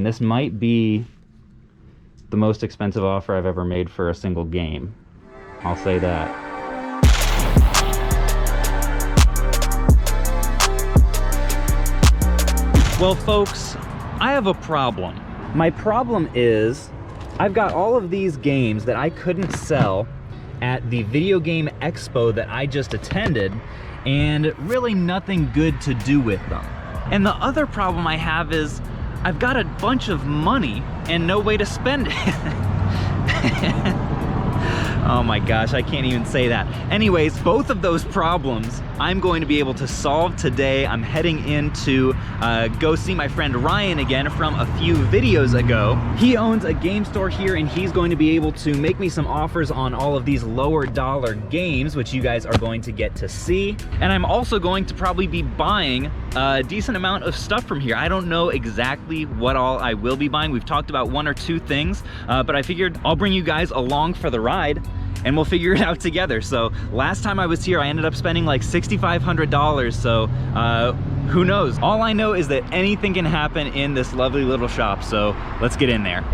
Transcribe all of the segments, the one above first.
This might be the most expensive offer I've ever made for a single game. I'll say that. Well, folks, I have a problem. My problem is I've got all of these games that I couldn't sell at the video game expo that I just attended, and really nothing good to do with them. And the other problem I have is I've got a bunch of money and no way to spend it. Oh my gosh, I can't even say that. Anyways, both of those problems I'm going to be able to solve today. I'm heading in to go see my friend Ryan again from a few videos ago. He owns a game store here and he's going to be able to make me some offers on all of these lower dollar games, which you guys are going to get to see. And I'm also going to probably be buying a decent amount of stuff from here. I don't know exactly what all I will be buying. We've talked about one or two things, but I figured I'll bring you guys along for the ride and we'll figure it out together. So last time I was here, I ended up spending like $6,500. So who knows? All I know is that anything can happen in this lovely little shop. So let's get in there.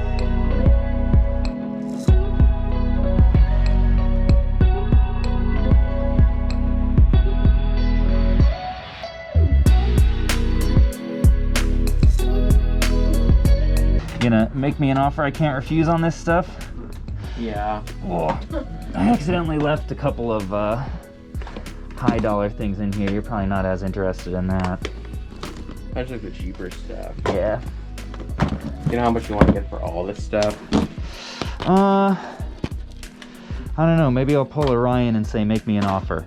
You gonna make me an offer I can't refuse on this stuff? Yeah. Oh, I accidentally left a couple of high dollar things in here. You're probably not as interested in that. That's like the cheaper stuff. Yeah. You know how much you want to get for all this stuff? I don't know. Maybe I'll pull a Ryan and say, make me an offer.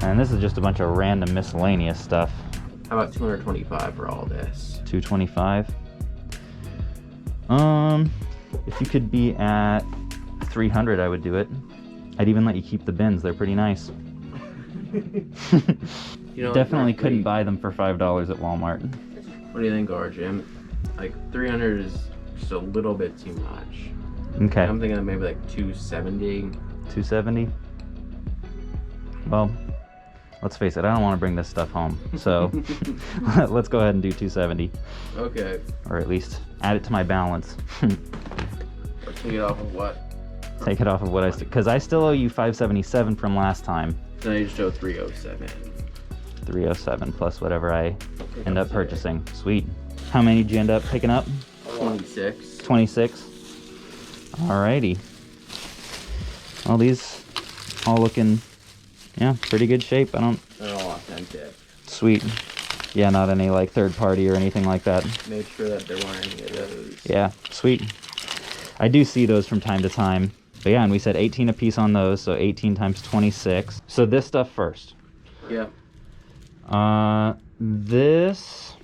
And this is just a bunch of random miscellaneous stuff. How about $225 for all this? $225. If you could be at $300, I would do it. I'd even let you keep the bins. They're pretty nice. You know, definitely couldn't buy them for $5 at Walmart. What do you think, Jim? Like 300 is just a little bit too much. Okay. I'm thinking of maybe like 270. 270. Well, let's face it, I don't want to bring this stuff home. So let's go ahead and do 270. Okay. Or at least add it to my balance. Or take it off of what? Take it off of what because I still owe you 577 from last time. Then I just show 307. 307 plus whatever I end up purchasing. Sweet. How many did you end up picking up? 26. 26. Alrighty. Well, these all looking, yeah, pretty good shape. They're all authentic. Sweet. Yeah, not any like third party or anything like that. Made sure that there weren't any of those. Yeah, sweet. I do see those from time to time. But yeah, and we said 18 a piece on those, so 18 times 26. So this stuff first. Yeah. This,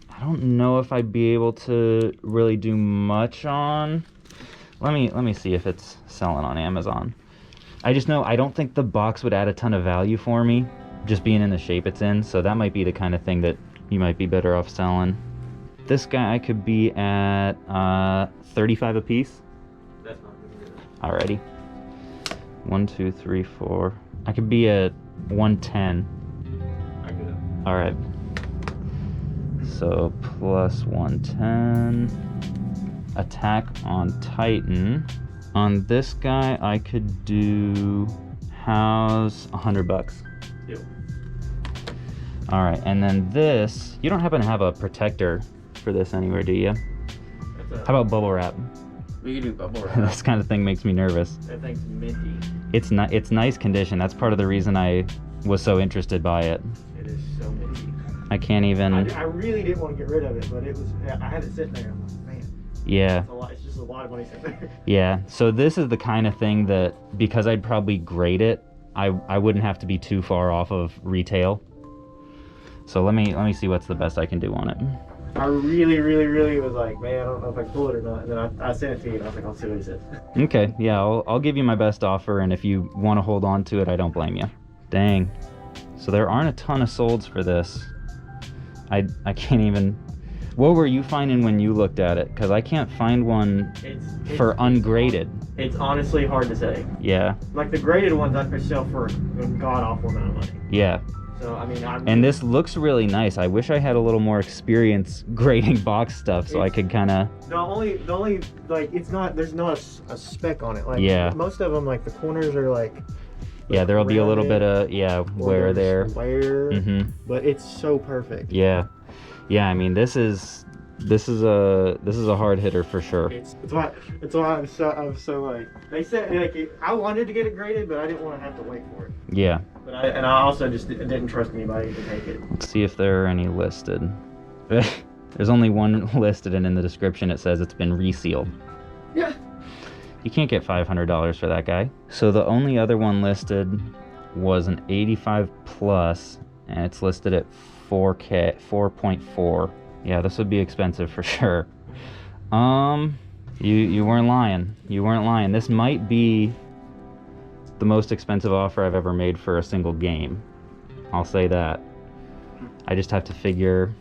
I don't know if I'd be able to really do much on. Let me see if it's selling on Amazon. I just know I don't think the box would add a ton of value for me, just being in the shape it's in. So that might be the kind of thing that you might be better off selling. This guy I could be at 35 a piece. That's not good. Alrighty. 1, 2, 3, 4. I could be at 110. I good. Alright. So plus 110. Attack on Titan. On this guy, I could do how's $100. Yep. All right, and then this, you don't happen to have a protector for this anywhere, do you? How about bubble wrap? We can do bubble wrap. This kind of thing makes me nervous. That thing's minty. It's nice condition. That's part of the reason I was so interested by it. It is so minty. I can't even. I really didn't want to get rid of it, but it was. I had it sitting there. I'm like, man. Yeah. It's a lot. It's just a lot of money sitting there. Yeah. So this is the kind of thing that, because I'd probably grade it, I wouldn't have to be too far off of retail. So let me see what's the best I can do on it. I really was like, man, I don't know if I can pull it or not. And then I sent it to you, and I was like, I'll see what he says. Okay. Yeah. I'll give you my best offer, and if you want to hold on to it, I don't blame you. Dang. So there aren't a ton of solds for this. I can't even. What were you finding when you looked at it? Because I can't find one for ungraded. It's honestly hard to say. Yeah. Like the graded ones I could sell for a god awful amount of money. Yeah. So I mean, and this looks really nice. I wish I had a little more experience grading box stuff, so I could kind of. The only like it's not, there's not a speck on it. Like Yeah. most of them, like the corners are like. Yeah, there'll be a little bit of wear there. Square, but it's so perfect. Yeah, yeah. I mean, this is a hard hitter for sure. It's why I'm so like, they said like I wanted to get it graded, but I didn't want to have to wait for it. Yeah. But I also just didn't trust anybody to take it. Let's see if there are any listed. There's only one listed, and in the description it says it's been resealed. Yeah. You can't get $500 for that guy. So the only other one listed was an 85 plus, and it's listed at 4.4. Yeah, this would be expensive for sure. You weren't lying. You weren't lying. This might be the most expensive offer I've ever made for a single game. I'll say that. I just have to figure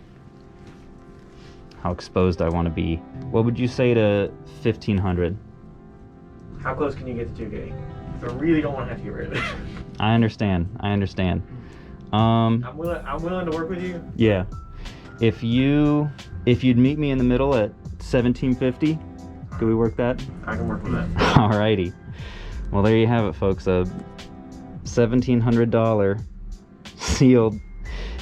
how exposed I want to be. What would you say to 1,500? How close can you get to 2K? I really don't want to have to get rid of it. I understand. I'm willing to work with you. Yeah. If you'd meet me in the middle at 1,750, could we work that? I can work with that. Alrighty. Well, there you have it, folks. A $1,700 sealed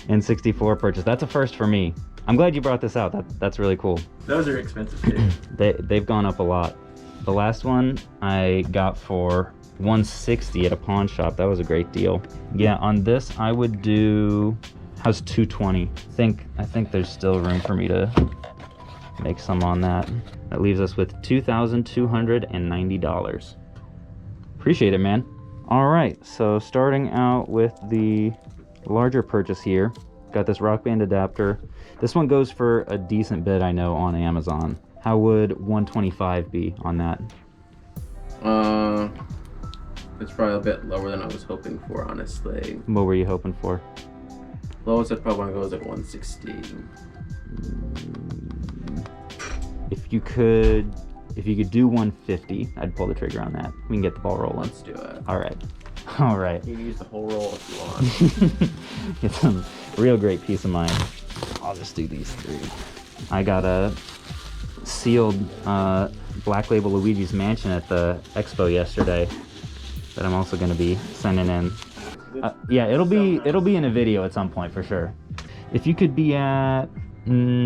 N64 purchase. That's a first for me. I'm glad you brought this out. That's really cool. Those are expensive too. They've gone up a lot. The last one I got for $160 at a pawn shop. That was a great deal. Yeah, on this I would do, how's 220? I think there's still room for me to make some on that. That leaves us with $2,290. Appreciate it, man. All right, so starting out with the larger purchase here, got this Rock Band adapter. This one goes for a decent bit, I know, on Amazon. How would 125 be on that? It's probably a bit lower than I was hoping for, honestly. What were you hoping for? Lowest I'd probably go is like 160. If you could do 150, I'd pull the trigger on that. We can get the ball rolling. Let's do it. All right. All right. You can use the whole roll if you want. Get some real great peace of mind. I'll just do these three. I got a sealed Black Label Luigi's Mansion at the expo yesterday that I'm also going to be sending in. Yeah, it'll be in a video at some point for sure. If you could be at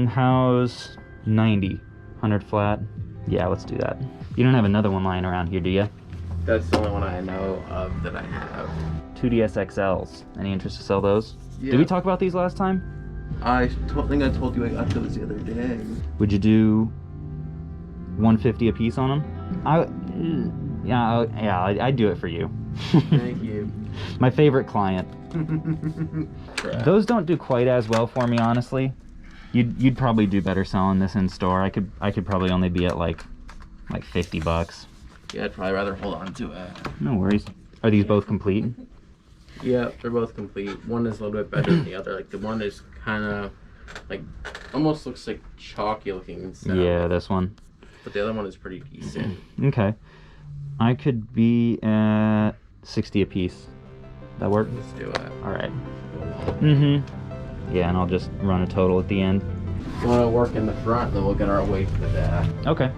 how's 90, 100 flat. Yeah, let's do that. You don't have another one lying around here, do you? That's the only one I know of that I have. 2DS XLs. Any interest to sell those? Yeah. Did we talk about these last time? I think I told you I got those the other day. Would you do 150 a piece on them? I'd do it for you. Thank you. My favorite client. Crap. Those don't do quite as well for me, honestly. You'd probably do better selling this in store. I could probably only be at like $50. Yeah, I'd probably rather hold on to it. No worries. Are these both complete? Yeah, they're both complete. One is a little bit better than the other. Like the one is kind of like almost looks like chalky looking instead. Yeah, this one. But the other one is pretty decent. Okay. I could be at 60 a piece. That work? Let's do it. All right. Mm-hmm. Yeah, and I'll just run a total at the end. You want to work in the front, then we'll get our way to the back. Okay.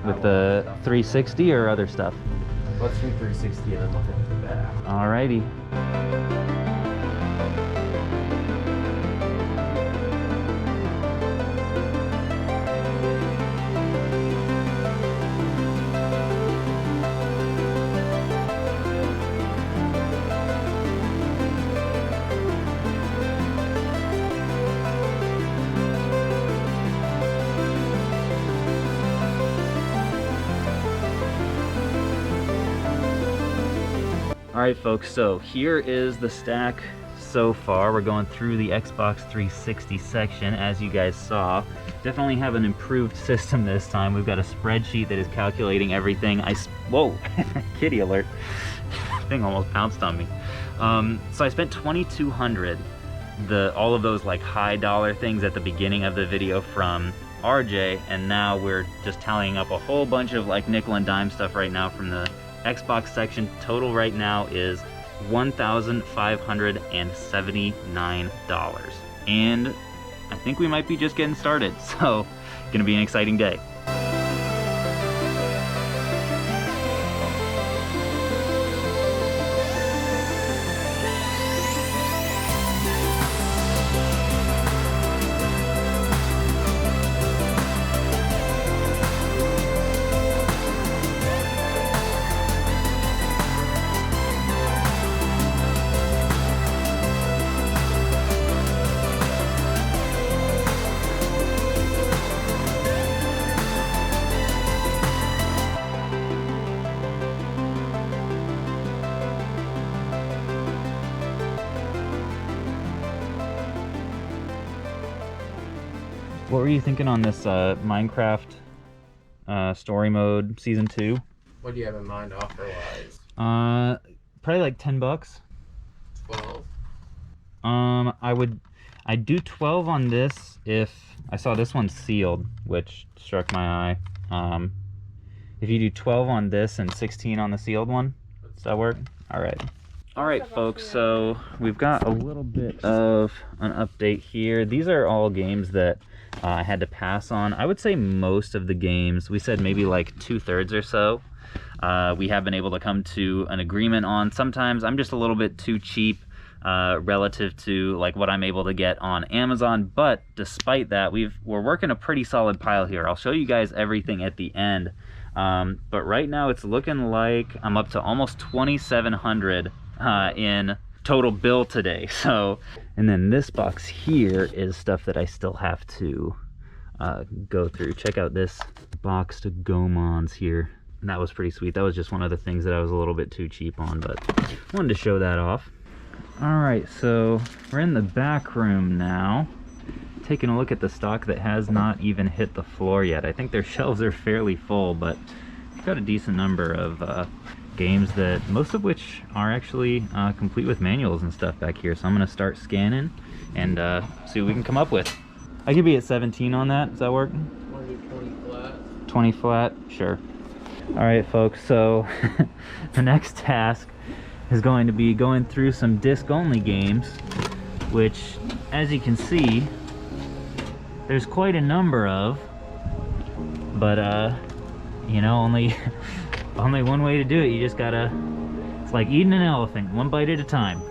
With the 360 or other stuff? Let's do 360 and then we'll hit the back. Alrighty. All right, folks, so here is the stack so far. We're going through the Xbox 360 section, as you guys saw. Definitely have an improved system this time. We've got a spreadsheet that is calculating everything. Whoa, kitty alert. Thing almost pounced on me. So I spent $2,200, all of those like high dollar things at the beginning of the video from RJ, and now we're just tallying up a whole bunch of like nickel and dime stuff right now from the Xbox section. Total right now is $1,579. And I think we might be just getting started, so gonna be an exciting day. What were you thinking on this Minecraft story mode season 2? What do you have in mind offer-wise? Probably like 10 bucks. 12. I'd do 12 on this if I saw this one sealed, which struck my eye. If you do 12 on this and 16 on the sealed one, does that work? All right. All right, folks, so we've got a little bit of an update here. These are all games that I had to pass on. I would say most of the games, we said maybe like 2/3 or so, we have been able to come to an agreement on. Sometimes I'm just a little bit too cheap relative to like what I'm able to get on Amazon, but despite that, we're working a pretty solid pile here. I'll show you guys everything at the end, but right now it's looking like I'm up to almost 2,700 in total bill today. So, and then this box here is stuff that I still have to go through. Check out this box to Gomons here. And that was pretty sweet. That was just one of the things that I was a little bit too cheap on, but wanted to show that off. All right, so we're in the back room now, taking a look at the stock that has not even hit the floor yet. I think their shelves are fairly full, but we've got a decent number of games, that most of which are actually complete with manuals and stuff back here. So I'm gonna start scanning and see what we can come up with. I could be at 17 on that. Does that work? 20 flat. 20 flat, sure. All right, folks, so the next task is going to be going through some disc-only games, which, as you can see, there's quite a number of, but you know, only one way to do it. You just gotta, it's like eating an elephant, one bite at a time.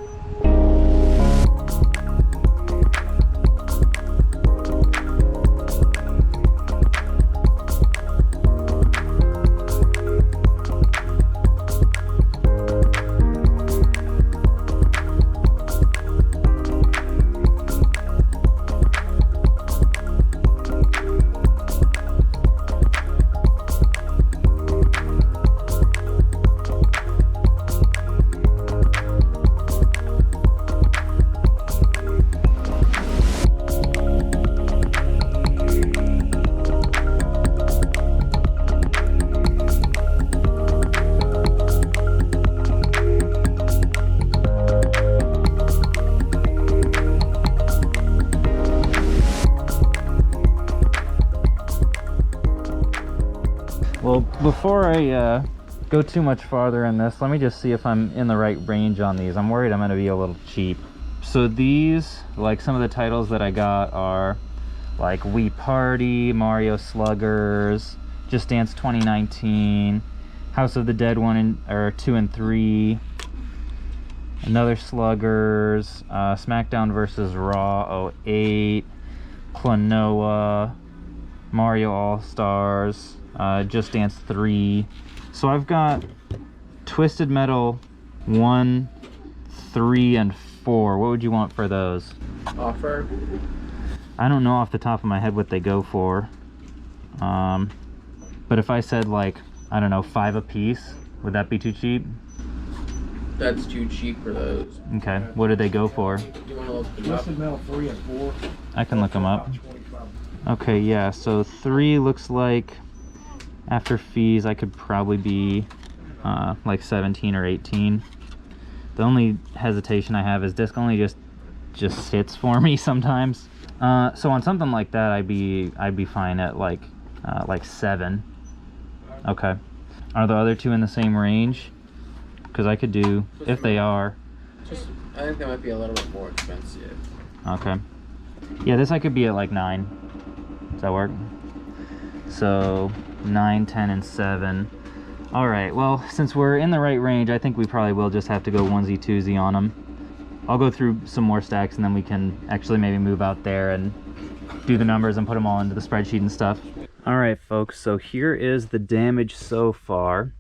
Well, before I go too much farther in this, let me just see if I'm in the right range on these. I'm worried I'm going to be a little cheap. So these, like some of the titles that I got are like Wii Party, Mario Sluggers, Just Dance 2019, House of the Dead 2 and 3, another Sluggers, SmackDown vs. Raw 08, Klonoa, Mario All-Stars, Just Dance 3. So I've got Twisted Metal 1, 3, and 4. What would you want for those? Offer? I don't know off the top of my head what they go for. But if I said like, I don't know, 5 a piece, would that be too cheap? That's too cheap for those. Okay, what did they go for? You want to look them up? Twisted Metal 3 and 4. I can look them up. Okay, yeah, so 3 looks like after fees I could probably be like 17 or 18. The only hesitation I have is disc only just sits for me sometimes. So on something like that I'd be fine at like 7. Okay. Are the other two in the same range? Because I could do, if they are. I think they might be a little bit more expensive. Okay. Yeah, this I could be at like 9. Does that work? So 9, 10, and 7. All right, well, since we're in the right range, I think we probably will just have to go onesie twosie on them. I'll go through some more stacks and then we can actually maybe move out there and do the numbers and put them all into the spreadsheet and stuff. All right, folks, so here is the damage so far,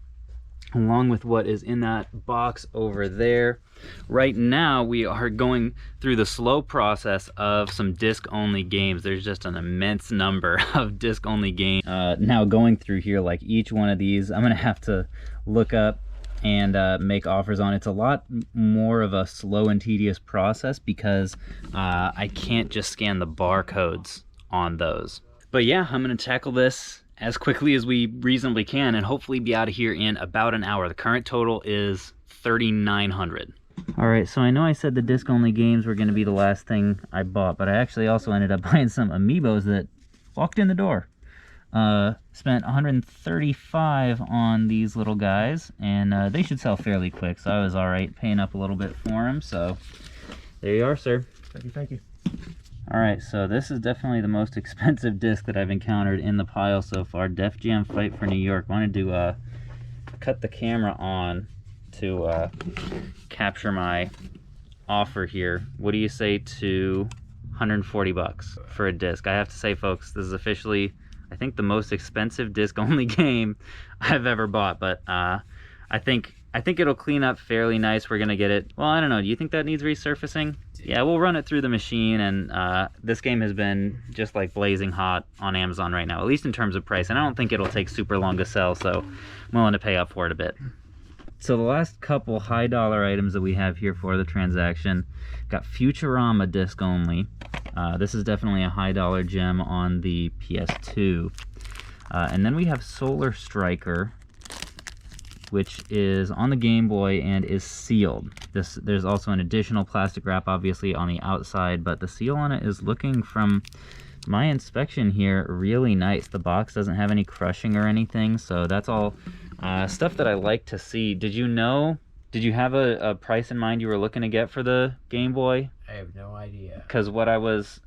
along with what is in that box over there. Right now, we are going through the slow process of some disc-only games. There's just an immense number of disc-only games. Now going through here, like each one of these, I'm gonna have to look up and make offers on. It's a lot more of a slow and tedious process because I can't just scan the barcodes on those. But yeah, I'm gonna tackle this as quickly as we reasonably can and hopefully be out of here in about an hour. The current total is 3,900. All right, so I know I said the disc-only games were going to be the last thing I bought, but I actually also ended up buying some amiibos that walked in the door. Spent 135 on these little guys, and they should sell fairly quick, so I was all right paying up a little bit for them. So there you are, sir. Thank you, thank you. All right, so this is definitely the most expensive disc that I've encountered in the pile so far. Def Jam Fight for New York. Wanted to cut the camera on to capture my offer here. What do you say to 140 bucks for a disc? I have to say, folks, this is officially, I think, the most expensive disc-only game I've ever bought, but I think it'll clean up fairly nice. We're gonna get it, well, I don't know, do you think that needs resurfacing? Yeah, we'll run it through the machine, and this game has been just like blazing hot on Amazon right now, at least in terms of price, and I don't think it'll take super long to sell, so I'm willing to pay up for it a bit. So the last couple high dollar items that we have here for the transaction, got Futurama disc only. This is definitely a high dollar gem on the PS2. And then we have Solar Striker, which is on the Game Boy and is sealed. There's also an additional plastic wrap obviously on the outside, but the seal on it is looking, from my inspection here, really nice. The box doesn't have any crushing or anything, so that's all stuff that I like to see. Did you have a price in mind you were looking to get for the Game Boy? I have no idea. Because what I was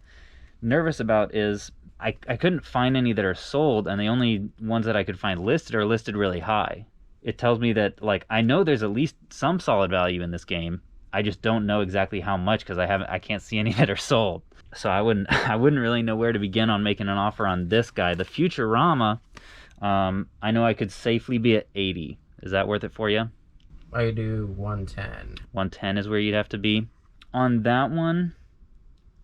nervous about is I couldn't find any that are sold, and the only ones that I could find listed are listed really high. It tells me that, like, I know there's at least some solid value in this game. I just don't know exactly how much because I can't see any that are sold. So I wouldn't really know where to begin on making an offer on this guy. The Futurama, I know I could safely be at 80. Is that worth it for you? I do 110. 110 is where you'd have to be. On that one,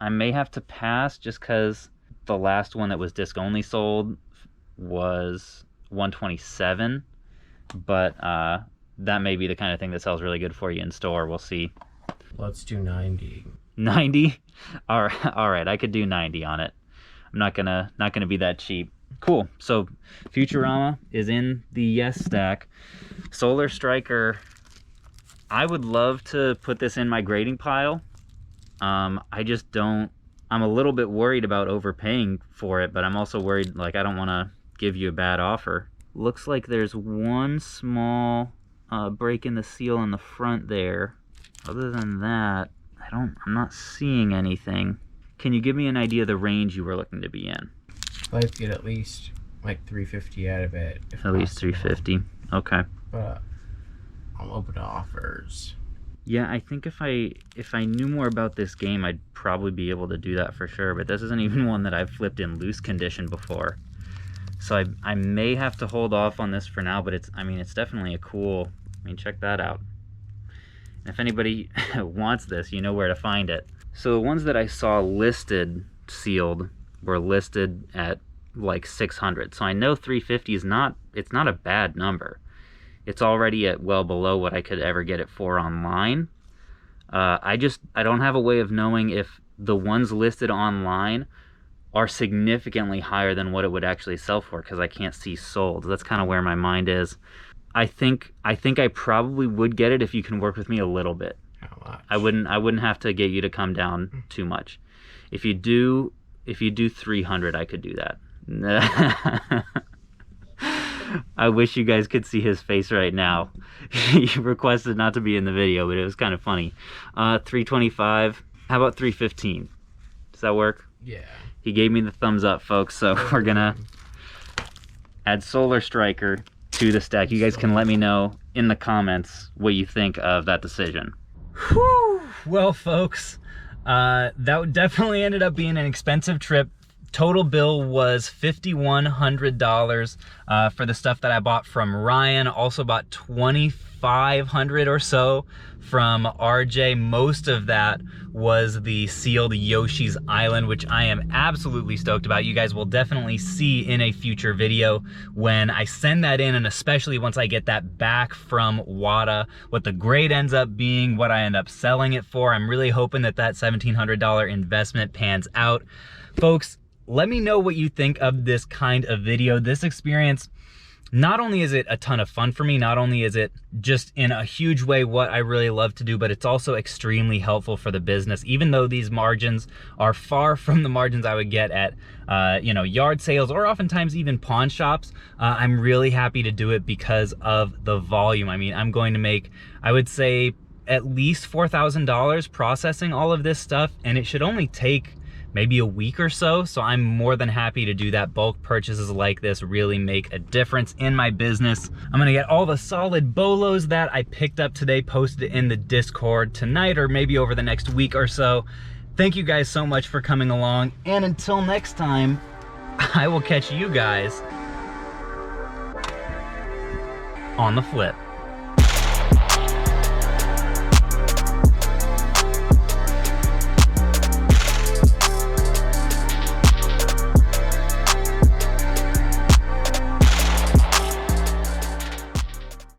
I may have to pass just because the last one that was disc only sold was 127. But that may be the kind of thing that sells really good for you in store. We'll see. Let's do 90. 90? All right, I could do 90 on it. I'm not gonna be that cheap. Cool. So Futurama is in the yes stack. Solar Striker, I would love to put this in my grading pile. I just don't. I'm a little bit worried about overpaying for it, but I'm also worried, like, I don't want to give you a bad offer. Looks like there's one small break in the seal on the front there. Other than that, I'm not seeing anything. Can you give me an idea of the range you were looking to be in? I'd like to get at least like 350 out of it. At least 350. Okay. But I'm open to offers. Yeah, I think if I knew more about this game, I'd probably be able to do that for sure. But this isn't even one that I've flipped in loose condition before. So I may have to hold off on this for now, but it's definitely a cool, check that out. And if anybody wants this, you know where to find it. So the ones that I saw listed sealed were listed at like 600. So I know 350 is not a bad number. It's already at well below what I could ever get it for online. I don't have a way of knowing if the ones listed online are significantly higher than what it would actually sell for because I can't see sold. That's kind of where my mind is. I think I probably would get it if you can work with me a little bit. How much? I wouldn't have to get you to come down too much. If you do 300, I could do that. I wish you guys could see his face right now. He requested not to be in the video, but it was kind of funny. 325. How about 315? Does that work? Yeah. He gave me the thumbs up, folks, so we're gonna add Solar Striker to the stack. You guys can let me know in the comments what you think of that decision. Whew. Well, folks, that definitely ended up being an expensive trip. Total bill was $5,100 for the stuff that I bought from Ryan. Also bought $2,500 or so from RJ. Most of that was the sealed Yoshi's Island, which I am absolutely stoked about. You guys will definitely see in a future video when I send that in, and especially once I get that back from Wata, what the grade ends up being, what I end up selling it for. I'm really hoping that that $1,700 investment pans out. Folks, let me know what you think of this kind of video. This experience, not only is it a ton of fun for me, not only is it just in a huge way what I really love to do, but it's also extremely helpful for the business. Even though these margins are far from the margins I would get at you know, yard sales or oftentimes even pawn shops, I'm really happy to do it because of the volume. I mean, I'm going to make, I would say, at least $4,000 processing all of this stuff, and it should only take maybe a week or so. So I'm more than happy to do that. Bulk purchases like this really make a difference in my business. I'm gonna get all the solid bolos that I picked up today posted in the Discord tonight or maybe over the next week or so. Thank you guys so much for coming along. And until next time, I will catch you guys on the flip.